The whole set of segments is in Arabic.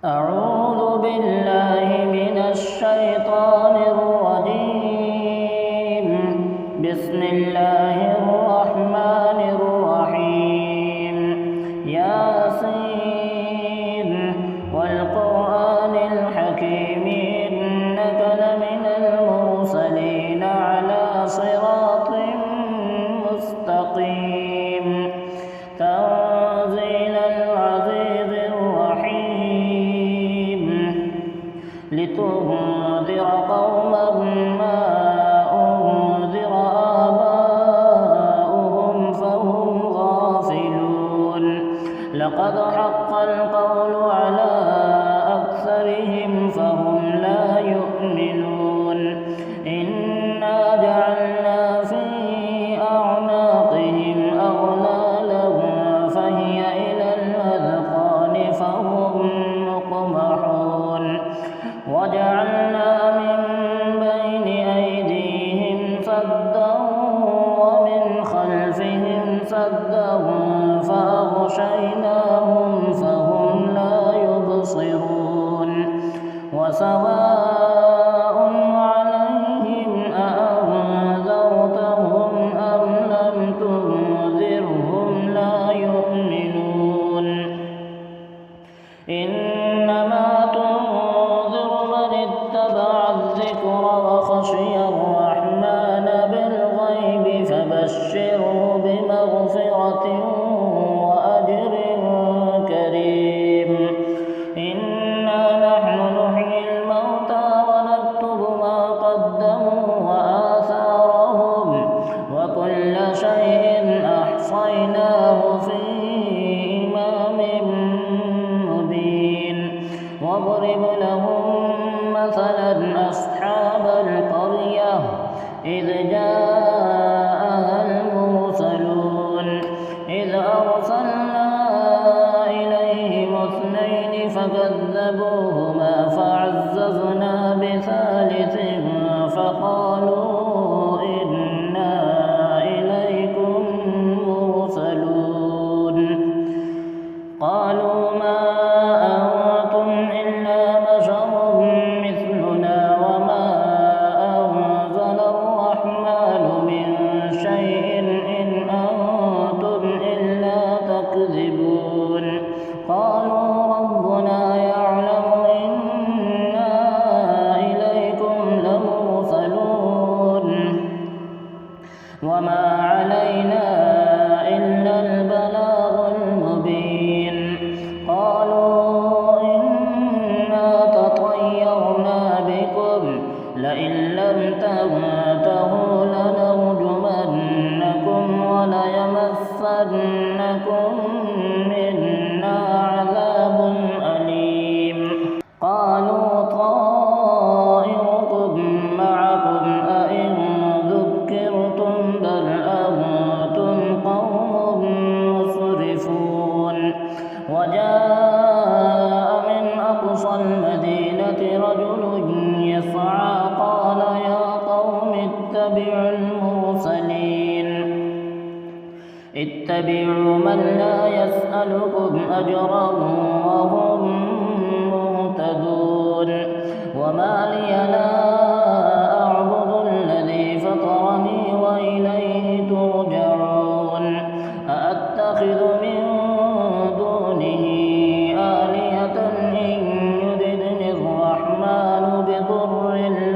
أعوذ بالله من الشيطان الرجيم. بسم الله الرحمن الرحيم. ياسين والقرآن الحكيم إنك لمن المرسلين على صراط مستقيم. تنزيل العزيز الرحيم. لتنذر قوما ما أنذر آباؤهم فهم غافلون. لقد حق القول على أكثرهم فهم لا يؤمنون. إنا جعلنا في أعناقهم أغلالا فهي إلى الأذقان فهم مقمحون. وجعلنا من بين أيديهم سدا ومن خلفهم سدا فأغشيناهم فهم لا يبصرون. وسواء عليهم أأنذرتهم أم لم تنذرهم لا يؤمنون. إنما تنذر من اتبع الذكر وخشي الرحمن بالغيب فبشره بمغفرة وأجر كريم. إنا نحن نحيي الموتى ونكتب ما قدموا وآثارهم وكل شيء أحصيناه في إمام مبين. واضرب لهم مثلا أصحاب القرية إذ جاءها المرسلون إذ أرسلنا إليهم اثنين فكذبوهما فعززنا بثالث فقالوا إنا إليكم مرسلون. قالوا ما أنتم إلا بشر مثلنا وما أنزل الرحمن من شيء إن أنتم إلا تكذبون. قالوا ربنا يعلم إنا إليكم لمرسلون وما علينا إلا البلاغ المبين. قالوا إنا تطيرنا بكم لئن لم تنتهوا لنرجمنكم وليمسنكم منا عذاب أليم. قالوا طائركم معكم أئن ذكرتم بل أنتم قوم مسرفون. وجاء من أقصى المدينة رجل يسعى قال يا قوم اتبعوا المرسلين. اتبعوا من لا يسألكم أجرا وهم مهتدون. وما لي لا أعبد الذي فطرني وإليه ترجعون. أأتخذ من دونه آلهة إن يردني الرحمن بضر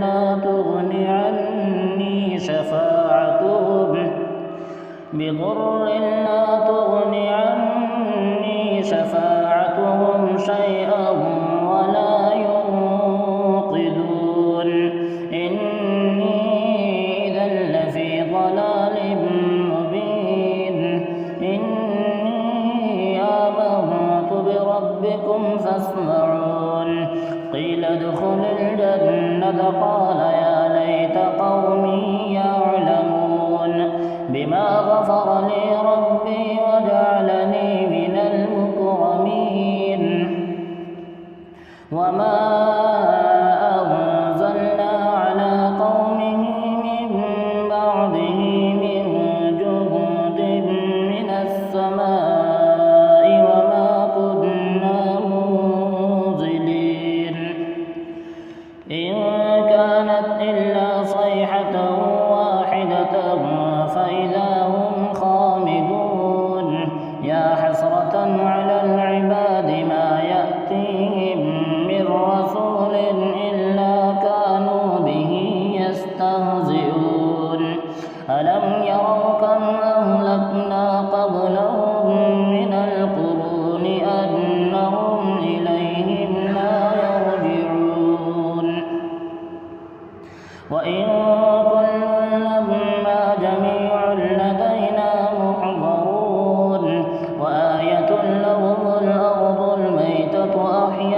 لا تغن عني شفاعتهم شيئا ولا ينقذون. إني إذا لفي ضلال مبين. إني آمنت بربكم فاسمعون. قيل ادخل الجنة قال يا ليت قومي يعلمون بما غفر لي ربي وجعلني من المكرمين. وما أنزلنا على قومه من بعده من جند من السماء وما كنا منزلين.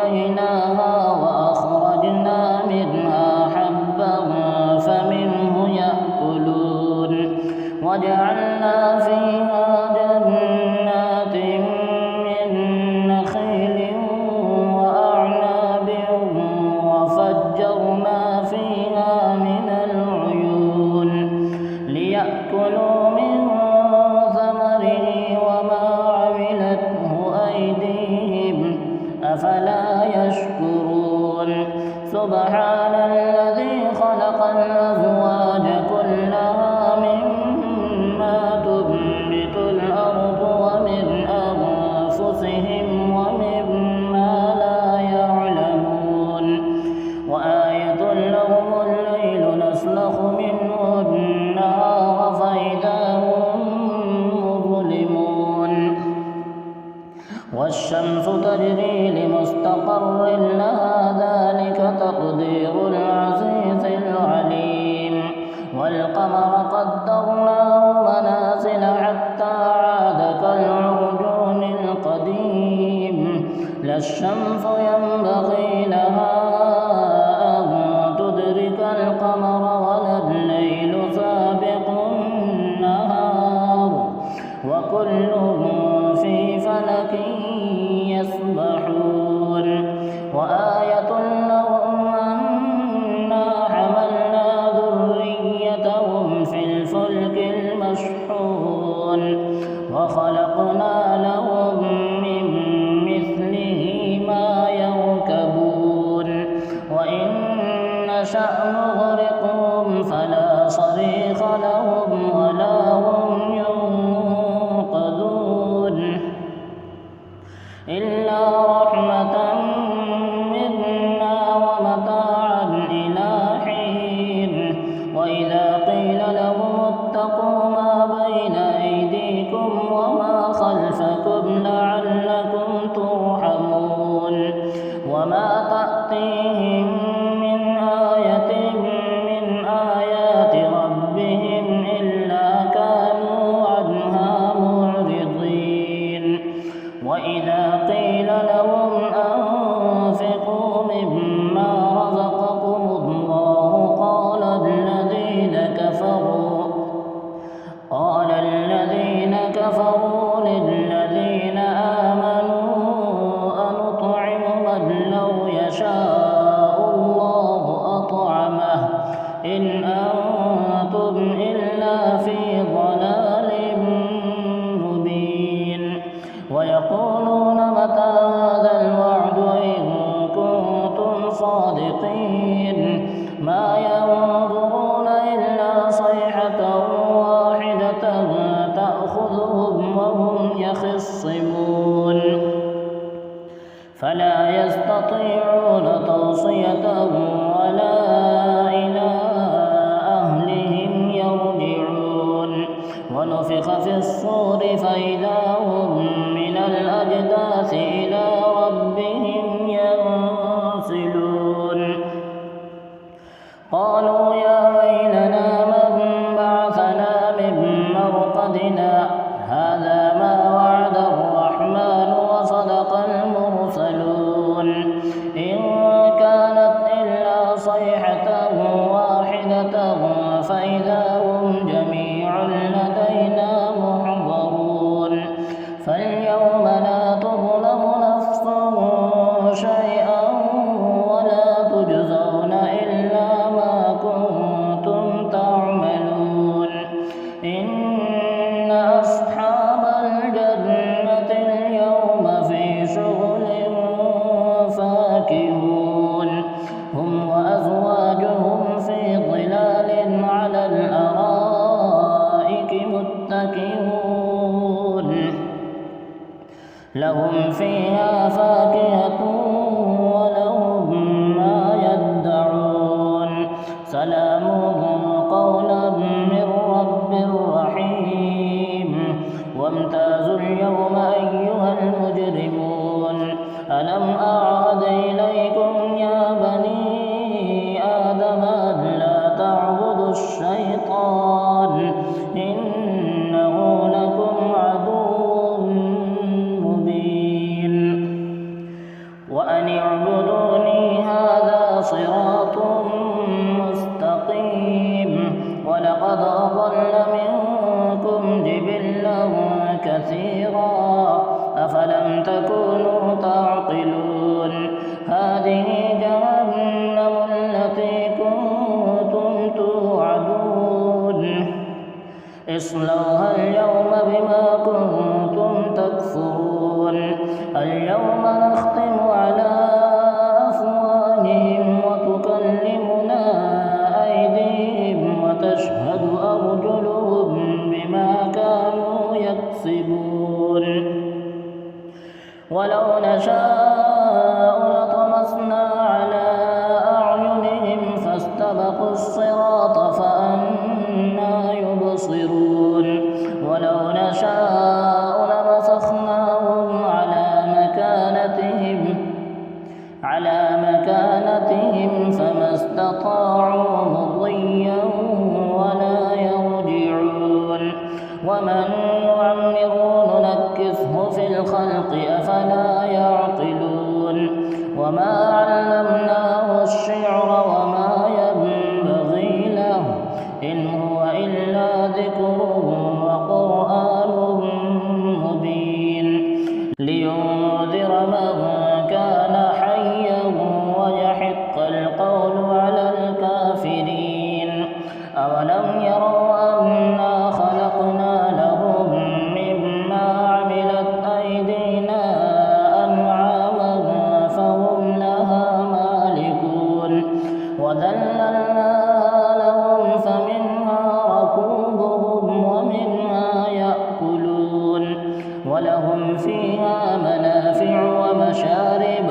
أحييناها وأخرجنا منها حبا فمنه يأكلون وجعلنا فيها جنات من نخيل وأعناب وفجرنا فيها من العيون ليأكلوا من ثمره وما عملته أيديهم أفلا يشكرون سبحان الذي خلق الأزواج كلها مما تنبت الأرض ومن أنفسهم ومما لا يعلمون وآية لهم الليل نسلخ منه النهار فإذا هم مظلمون والشمس تجري لمستقر لها ذلك تقدير العزيز العليم والقمر قدرناه منازل حتى عاد كالعرجون القديم لا الشمس ينبغي لها أن تدرك القمر ولا الليل سابق النهار وكل في فلك يسبحون وآية لهم أنا حملنا ذريتهم في الفلك المشحون وخلقنا لهم من مثله ما يركبون وإن نشأ نغرقهم فلا صريخ لهم ولا هم ينقذون إلا رحمة منا ومتاعا إلى حين وإذا قيل لهم اتقوا ما بين أيديكم وما خلفكم لعلكم ترحمون وما تأتيهم من آية من آيات ربهم إلا كانوا عنها معرضين وإذا قيل لهم أنفقوا مما رزقكم الله قال الذين كفروا للذين آمنوا أنطعم من لو يشاء الله أطعمه إن أنتم إلا في ضلال مبين ويقولون متى هذا الوعد إن كنتم صادقين ما ينظرون إلا صيحة واحدة تأخذهم وهم يخصمون فلا يستطيعون توصية ولا إلى أهلهم يرجعون ونفخ في الصور فإذا هم من الأجداث إلى ربهم ينسلون قالوا يا ويلنا من بعثنا من مرقدنا هذا ما وعد الرحمن وصدق المرسلون إن فاعبدوني هذا صراط مستقيم ولقد أضل منكم جبلا كثيرا أفلم تكونوا تعقلون هذه جهنم التي كنتم توعدون اصلوها اليوم بما كنتم تكفرون اليوم نختم على أفواههم وتكلمنا أيديهم وتشهد أرجلهم بما كانوا يكسبون ولو نشاء لطمسنا على أعينهم فاستبقوا الصراط فأنى يبصرون ولو نشاء لمسخناهم على مكانتهم فما استطاعوا مضيا ولا يرجعون ومن نعمره ننكسه في الخلق أفلا يعقلون وما علمناه الشعر وما ينبغي له إن هو إلا ذكر وقرآن مبين لينذر من كان حيا ويحق القول على الكافرين أولم يروا أنا خلقنا لهم مما عملت أيدينا أنعاما فهم لها مالكون وذللناها لهم فمنها ركوبهم ومنها يأكلون ولهم فيها منافع ومشارب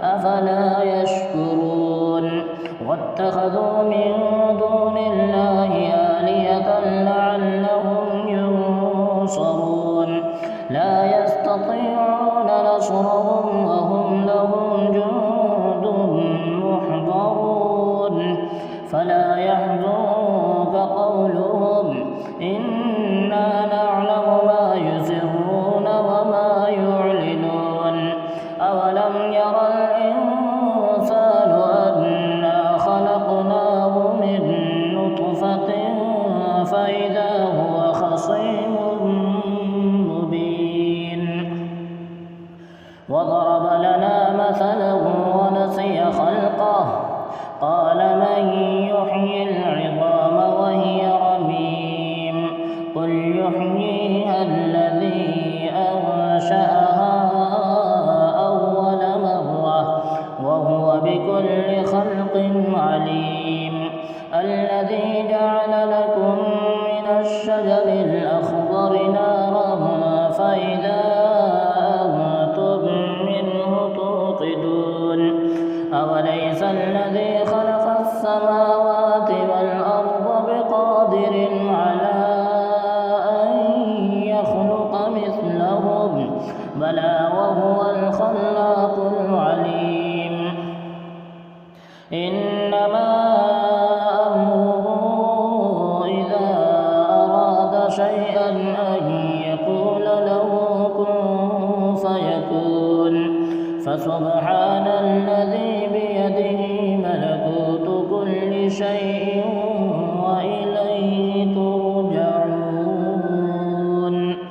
أفلا يشكرون واتخذوا من دون الله آلهة لعلهم ينصرون لا يستطيعون نصرهم وهم لهم جند محضرون فلا يحزنك قولهم إنا نعلم ما يسرون وما يعلنون أولم ير الإنسان أنا خلقناه من نطفة فإذا هو خصيم مبين وضرب لنا مثلا ونسي خلقه قال من يحيي العظام وهي رميم قل يحييها الذي أنشأها أول مرة وهو بكل خلق عليم الذي جعل لكم من الشجر الأخضر نارا فإذا أنتم منه توقدون أوليس الذي خلق السماوات والأرض بقادر على أن يخلق مثلهم بلى وهو الخلاق العليم إنما أمره إذا أراد شيئا أن يقول له كن فيكون فسبحان الذي بيده ملكوت كل شيء